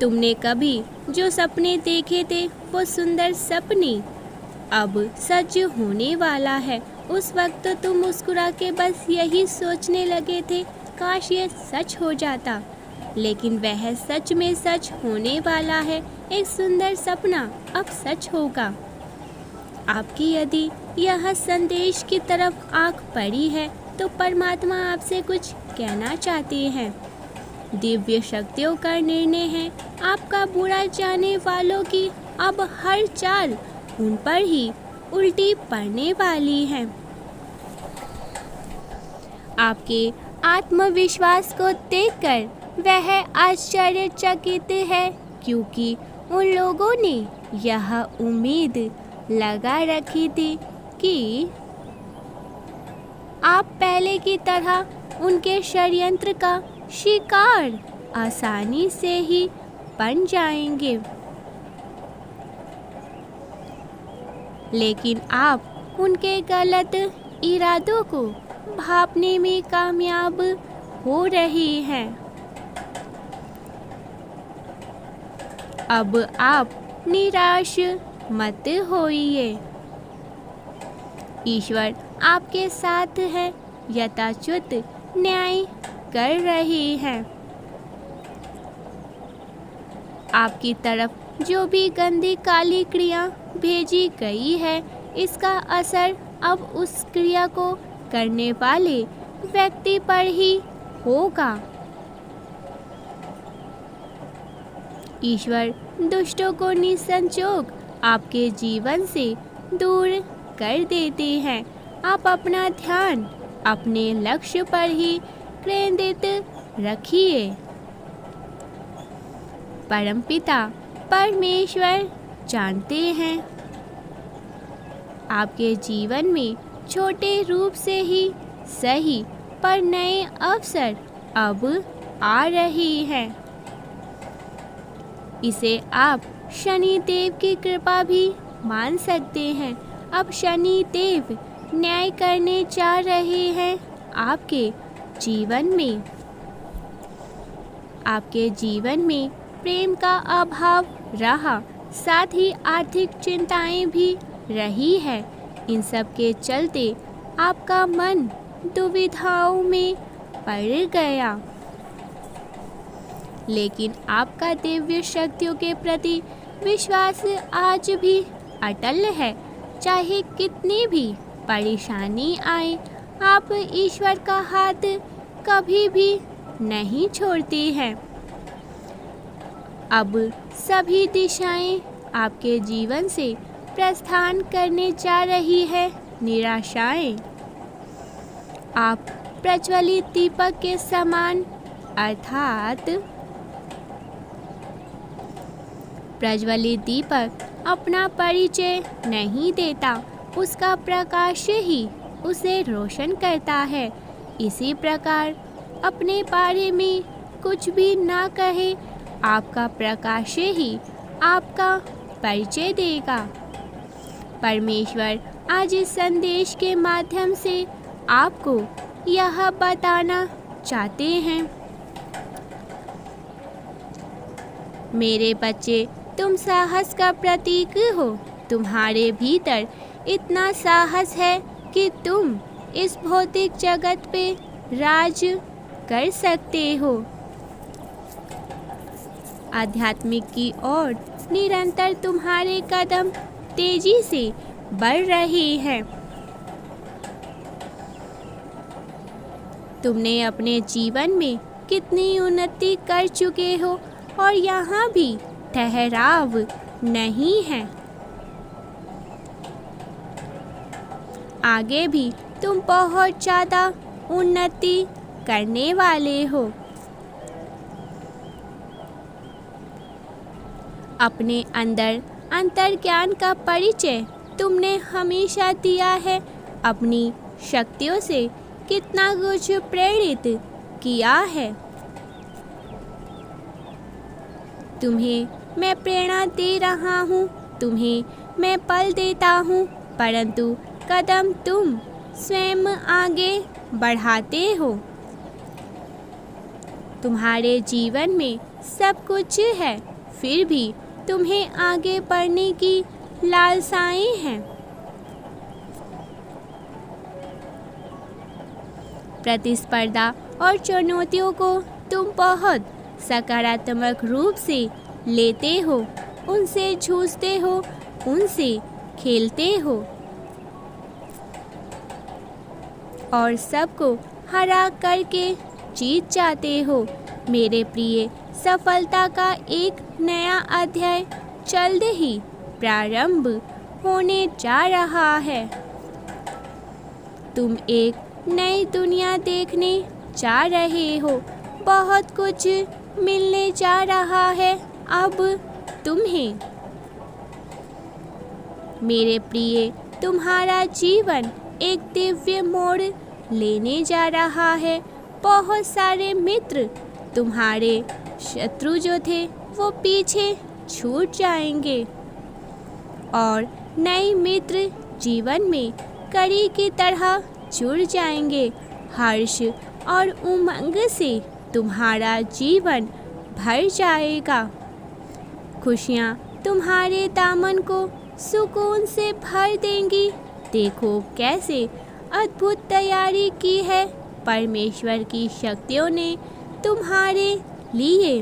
तुमने कभी जो सपने देखे थे वो सुंदर सपने अब सच होने वाला है। उस वक्त तो तुम मुस्कुरा के बस यही सोचने लगे थे, काश ये सच हो जाता। लेकिन वह सच में सच होने वाला है। एक सुंदर सपना अब सच होगा। आपकी यदि यह संदेश की तरफ आंख पड़ी है तो परमात्मा आपसे कुछ कहना चाहते हैं। दिव्य शक्तियों का निर्णय है, आपका बुरा चाहने वालों की अब हर चाल उन पर ही उल्टी पड़ने वाली है। आपके आत्मविश्वास को देखकर वह आश्चर्यचकित है, क्योंकि उन लोगों ने यह उम्मीद लगा रखी थी कि आप पहले की तरह उनके षड्यंत्र का शिकार आसानी से ही बन जाएंगे। लेकिन आप उनके गलत इरादों को भांपने में कामयाब हो रहे हैं। अब आप निराश मत होइए। ईश्वर आपके साथ है, यथाचित न्याय कर रहे हैं। आपकी तरफ जो भी गंदी काली क्रिया भेजी गई है, इसका असर अब उस क्रिया को करने वाले व्यक्ति पर ही होगा। ईश्वर दुष्टों को निसंकोच आपके जीवन से दूर कर देते हैं। आप अपना ध्यान अपने लक्ष्य पर ही केंद्रित रखिए। परमपिता परमेश्वर जानते हैं आपके जीवन में छोटे रूप से ही सही पर नए अवसर अब आ रहे हैं। इसे आप शनि देव की कृपा भी मान सकते हैं। अब शनि देव न्याय करने जा रहे हैं आपके जीवन में। आपके जीवन में प्रेम का अभाव रहा, साथ ही आर्थिक चिंताएं भी रही है। इन सब के चलते आपका मन दुविधाओं में पड़ गया। लेकिन आपका दिव्य शक्तियों के प्रति विश्वास आज भी अटल है। चाहे कितनी भी परेशानी आए, आप ईश्वर का हाथ कभी भी नहीं छोड़ते हैं। अब सभी दिशाएं आपके जीवन से प्रस्थान करने जा रही है। निराशाएं आप प्रज्वलित दीपक के समान, अर्थात प्रज्वलित दीपक अपना परिचय नहीं देता, उसका प्रकाश ही उसे रोशन करता है। इसी प्रकार अपने बारे में कुछ भी ना कहे, आपका प्रकाश ही आपका परिचय देगा। परमेश्वर आज इस संदेश के माध्यम से आपको यह बताना चाहते हैं, मेरे बच्चे, तुम साहस का प्रतीक हो। तुम्हारे भीतर इतना साहस है कि तुम इस भौतिक जगत पे राज कर सकते हो। आध्यात्मिक की ओर निरंतर तुम्हारे कदम तेजी से बढ़ रहे हैं। तुमने अपने जीवन में कितनी उन्नति कर चुके हो और यहाँ भी ठहराव नहीं है। आगे भी तुम बहुत ज़्यादा उन्नति करने वाले हो। अपने अंदर अंतर्ज्ञान का परिचय तुमने हमेशा दिया है। अपनी शक्तियों से कितना कुछ प्रेरित किया है। तुम्हें मैं प्रेरणा दे रहा हूँ, तुम्हें मैं बल देता हूँ, परंतु कदम तुम स्वयं आगे बढ़ाते हो। तुम्हारे जीवन में सब कुछ है, फिर भी तुम्हें आगे बढ़ने की लालसाएं हैं। प्रतिस्पर्धा और चुनौतियों को तुम बहुत सकारात्मक रूप से लेते हो, उनसे जूझते हो, उनसे खेलते हो और सबको हरा करके जीत जाते हो। मेरे प्रिय, सफलता का एक नया अध्याय जल्द ही प्रारंभ होने जा रहा है। तुम एक नई दुनिया देखने जा रहे हो, बहुत कुछ मिलने जा रहा है अब तुम्हें। मेरे प्रिय, तुम्हारा जीवन एक दिव्य मोड़ लेने जा रहा है। बहुत सारे मित्र, तुम्हारे शत्रु जो थे वो पीछे छूट जाएंगे और नए मित्र जीवन में कड़ी की तरह जुड़ जाएंगे। हर्ष और उमंग से तुम्हारा जीवन भर जाएगा। खुशियाँ तुम्हारे दामन को सुकून से भर देंगी। देखो कैसे अद्भुत तैयारी की है परमेश्वर की शक्तियों ने तुम्हारे लिए।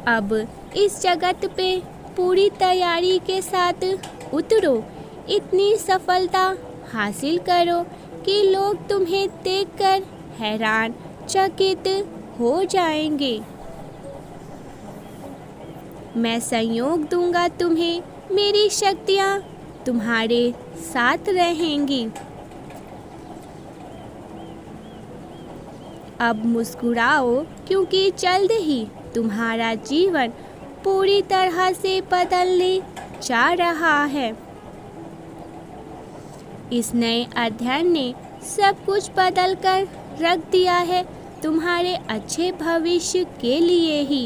अब इस जगत पे पूरी तैयारी के साथ उतरो, इतनी सफलता हासिल करो कि लोग तुम्हें देखकर हैरान चकित हो जाएंगे। मैं संयोग दूंगा तुम्हें, मेरी शक्तियाँ तुम्हारे साथ रहेंगी। अब मुस्कुराओ, क्योंकि जल्द ही तुम्हारा जीवन पूरी तरह से बदलने जा रहा है। इस नए अध्ययन ने सब कुछ बदल कर रख दिया है, तुम्हारे अच्छे भविष्य के लिए ही।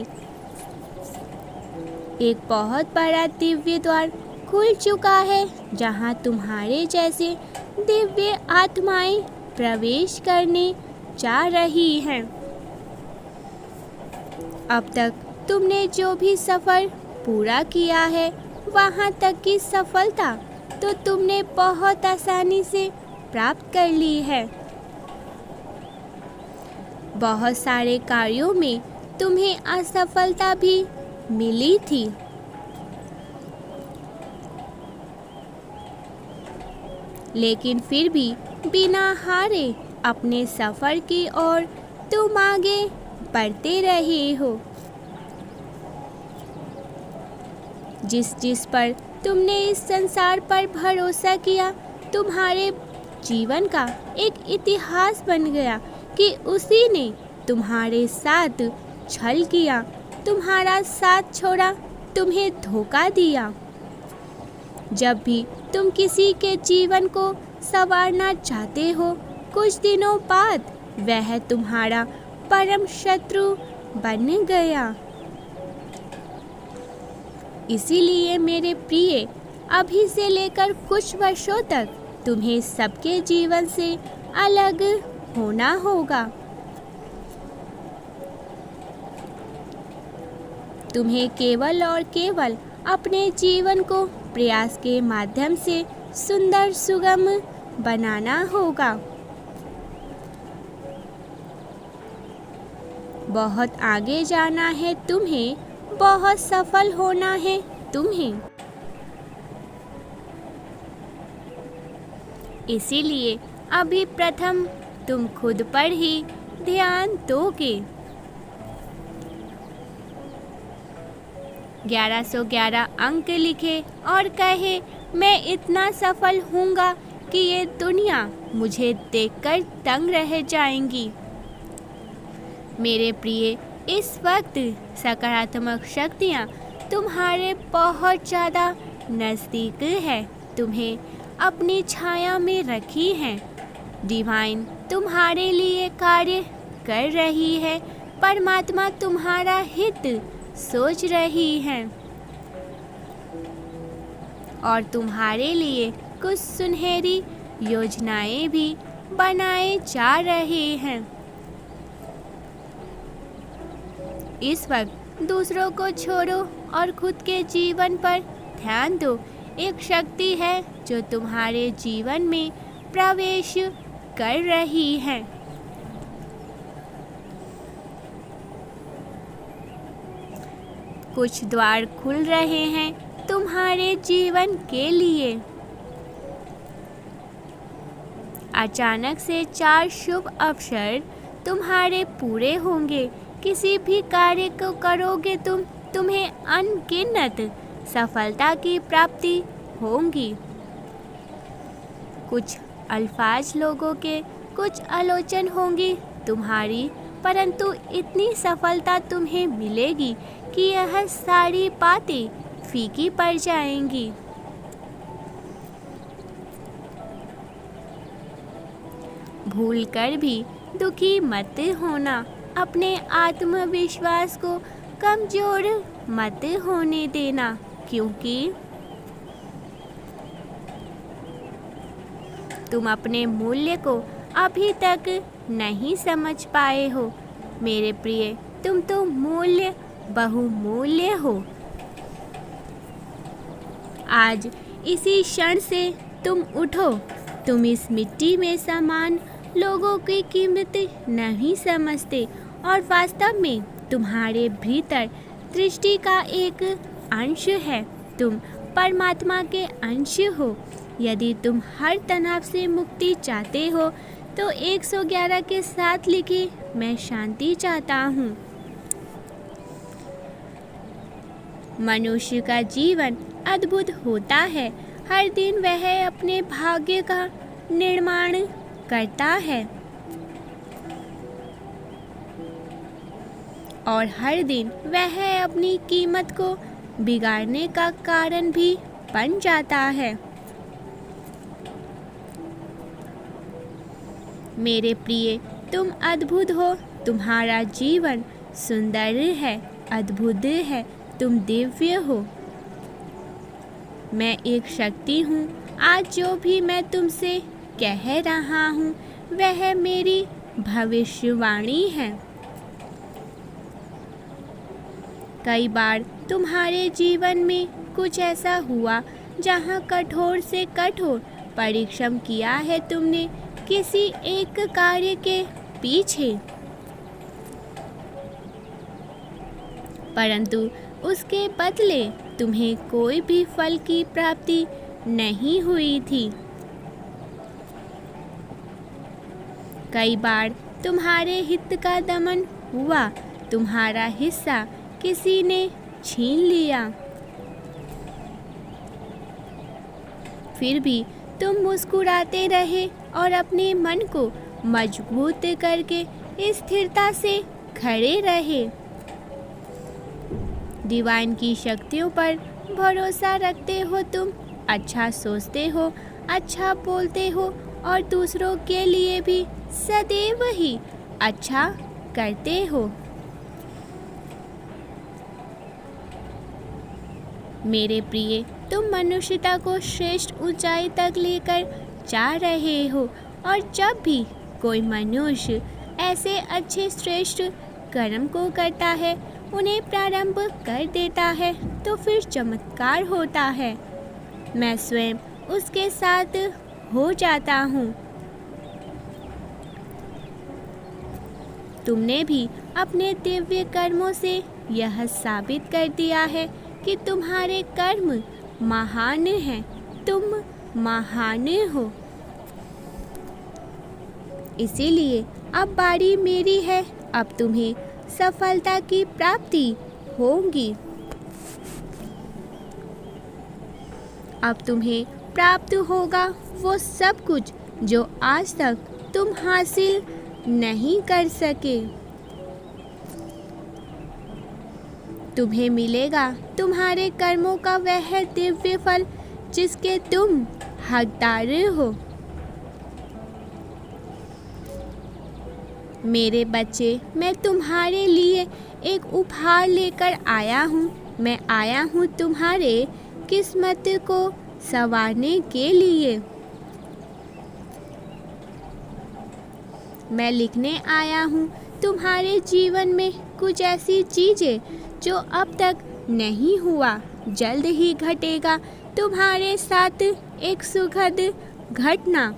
एक बहुत बड़ा दिव्य द्वार खुल चुका है, जहां तुम्हारे जैसे दिव्य आत्माएं प्रवेश करने जा रही हैं। अब तक तुमने जो भी सफर पूरा किया है, वहां तक की सफलता तो तुमने बहुत आसानी से प्राप्त कर ली है। बहुत सारे कार्यों में तुम्हें असफलता भी मिली थी, लेकिन फिर भी बिना हारे अपने सफर की ओर तुम आगे बढ़ते रहे हो। जिस पर तुमने इस संसार पर भरोसा किया, तुम्हारे जीवन का एक इतिहास बन गया कि उसी ने तुम्हारे साथ छल किया, तुम्हारा साथ छोड़ा, तुम्हें धोखा दिया। जब भी तुम किसी के जीवन को संवारना चाहते हो, कुछ दिनों बाद वह तुम्हारा परम शत्रु बन गया। इसीलिए मेरे प्रिय, अभी से लेकर कुछ वर्षों तक तुम्हें सबके जीवन से अलग होना होगा। तुम्हें केवल और केवल अपने जीवन को प्रयास के माध्यम से सुंदर सुगम बनाना होगा। बहुत आगे जाना है तुम्हें, बहुत सफल होना है तुम्हें। इसीलिए अभी प्रथम तुम खुद पर ही ध्यान दोगे। 1111 अंक लिखे और कहे, मैं इतना सफल हूँगा कि ये दुनिया मुझे देखकर दंग रह जाएंगी। मेरे प्रिय, इस वक्त सकारात्मक शक्तियाँ तुम्हारे बहुत ज़्यादा नज़दीक है, तुम्हें अपनी छाया में रखी हैं। डिवाइन तुम्हारे लिए कार्य कर रही है, परमात्मा तुम्हारा हित सोच रही है और तुम्हारे लिए कुछ सुनहरी योजनाएं भी बनाए जा रहे हैं। इस वक्त दूसरों को छोड़ो और खुद के जीवन पर ध्यान दो। एक शक्ति है जो तुम्हारे जीवन में प्रवेश कर रही है। कुछ द्वार खुल रहे हैं तुम्हारे जीवन के लिए। अचानक से 4 शुभ अवसर तुम्हारे पूरे होंगे। किसी भी कार्य को करोगे तुम्हें अनगिनत सफलता की प्राप्ति होगी। कुछ अल्फाज लोगों के कुछ आलोचना होंगी तुम्हारी, परंतु इतनी सफलता तुम्हें मिलेगी कि यह सारी बातें फीकी पड़ जाएंगी। भूल कर भी दुखी मत होना। अपने आत्मविश्वास को कमजोर मत होने देना, क्योंकि तुम अपने मूल्य को अभी तक नहीं समझ पाए हो। मेरे प्रिय, तुम तो मूल्य बहुमूल्य हो। आज इसी क्षण से तुम उठो। तुम इस मिट्टी में समान लोगों की कीमत नहीं समझते और वास्तव में तुम्हारे भीतर दृष्टि का एक अंश है। तुम परमात्मा के अंश हो। यदि तुम हर तनाव से मुक्ति चाहते हो तो 111 के साथ लिखिए, मैं शांति चाहता हूँ। मनुष्य का जीवन अद्भुत होता है। हर दिन वह अपने भाग्य का निर्माण करता है और हर दिन वह अपनी कीमत को बिगाड़ने का कारण भी बन जाता है। मेरे प्रिय, तुम अद्भुत हो। तुम्हारा जीवन सुंदर है, अद्भुत है। तुम दिव्य हो। मैं एक शक्ति हूँ। आज जो भी मैं तुमसे कह रहा हूँ वह मेरी भविष्यवाणी है। कई बार तुम्हारे जीवन में कुछ ऐसा हुआ जहाँ कठोर से कठोर परिश्रम किया है तुमने किसी एक कार्य के पीछे, परंतु उसके बदले तुम्हें कोई भी फल की प्राप्ति नहीं हुई थी। कई बार तुम्हारे हित का दमन हुआ। तुम्हारा हिस्सा किसी ने छीन लिया। फिर भी तुम मुस्कुराते रहे और अपने मन को मजबूत करके स्थिरता से खड़े रहे। डिवाइन की शक्तियों पर भरोसा रखते हो। तुम अच्छा सोचते हो, अच्छा बोलते हो और दूसरों के लिए भी सदैव ही अच्छा करते हो। मेरे प्रिय, तुम मनुष्यता को श्रेष्ठ ऊंचाई तक लेकर जा रहे हो और जब भी कोई मनुष्य ऐसे अच्छे श्रेष्ठ कर्म को करता है, उन्हें प्रारंभ कर देता है, तो फिर चमत्कार होता है। मैं स्वयं उसके साथ हो जाता हूँ। तुमने भी अपने दिव्य कर्मों से यह साबित कर दिया है कि तुम्हारे कर्म महान हैं। तुम महान हो। इसीलिए अब बारी मेरी है। अब तुम्हें सफलता की प्राप्ति होगी। अब तुम्हें प्राप्त होगा वो सब कुछ जो आज तक तुम हासिल नहीं कर सके। तुम्हें मिलेगा तुम्हारे कर्मों का वह दिव्य फल जिसके तुम हकदार हो। मेरे बच्चे, मैं तुम्हारे लिए एक उपहार लेकर आया हूँ। मैं आया हूँ तुम्हारे किस्मत को संवारने के लिए। मैं लिखने आया हूँ तुम्हारे जीवन में कुछ ऐसी चीज़ें जो अब तक नहीं हुआ, जल्द ही घटेगा तुम्हारे साथ एक सुखद घटना।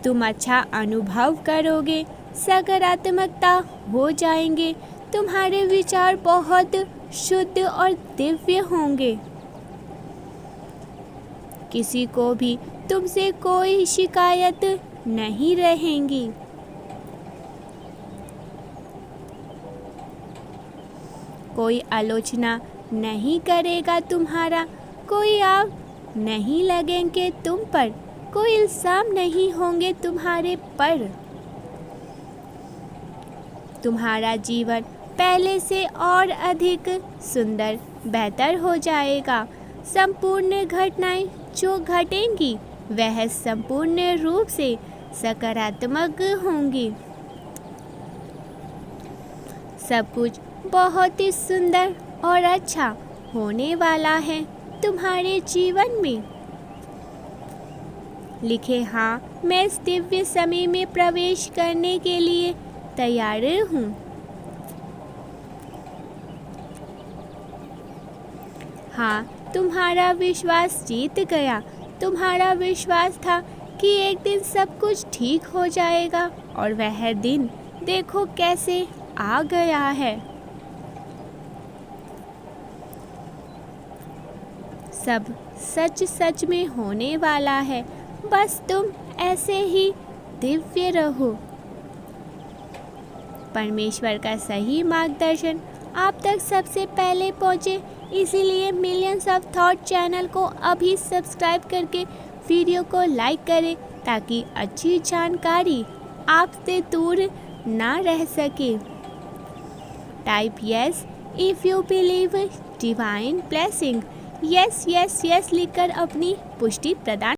तुम अच्छा अनुभव करोगे, सकारात्मकता हो जाएंगे, तुम्हारे विचार बहुत शुद्ध और दिव्य होंगे। किसी को भी तुमसे कोई शिकायत नहीं रहेंगी। कोई आलोचना नहीं करेगा तुम्हारा, कोई आग नहीं लगेंगे तुम पर, कोई इल्जाम नहीं होंगे तुम्हारे पर। तुम्हारा जीवन पहले से और अधिक सुंदर, बेहतर हो जाएगा। संपूर्ण घटनाएं जो घटेंगी वह संपूर्ण रूप से सकारात्मक होंगी। सब कुछ बहुत ही सुंदर और अच्छा होने वाला है तुम्हारे जीवन में। लिखे हाँ, मैं इस दिव्य समय में प्रवेश करने के लिए तैयार हूँ। हाँ, तुम्हारा विश्वास जीत गया। तुम्हारा विश्वास था कि एक दिन सब कुछ ठीक हो जाएगा, और वह दिन देखो कैसे आ गया है। सब सच सच में होने वाला है, बस तुम ऐसे ही दिव्य रहो। परमेश्वर का सही मार्गदर्शन आप तक सबसे पहले पहुँचे, इसीलिए मिलियंस ऑफ थॉट चैनल को अभी सब्सक्राइब करके वीडियो को लाइक करें, ताकि अच्छी जानकारी आपसे दूर ना रह सके। Type yes if you believe divine blessing, yes yes yes लिखकर अपनी पुष्टि प्रदान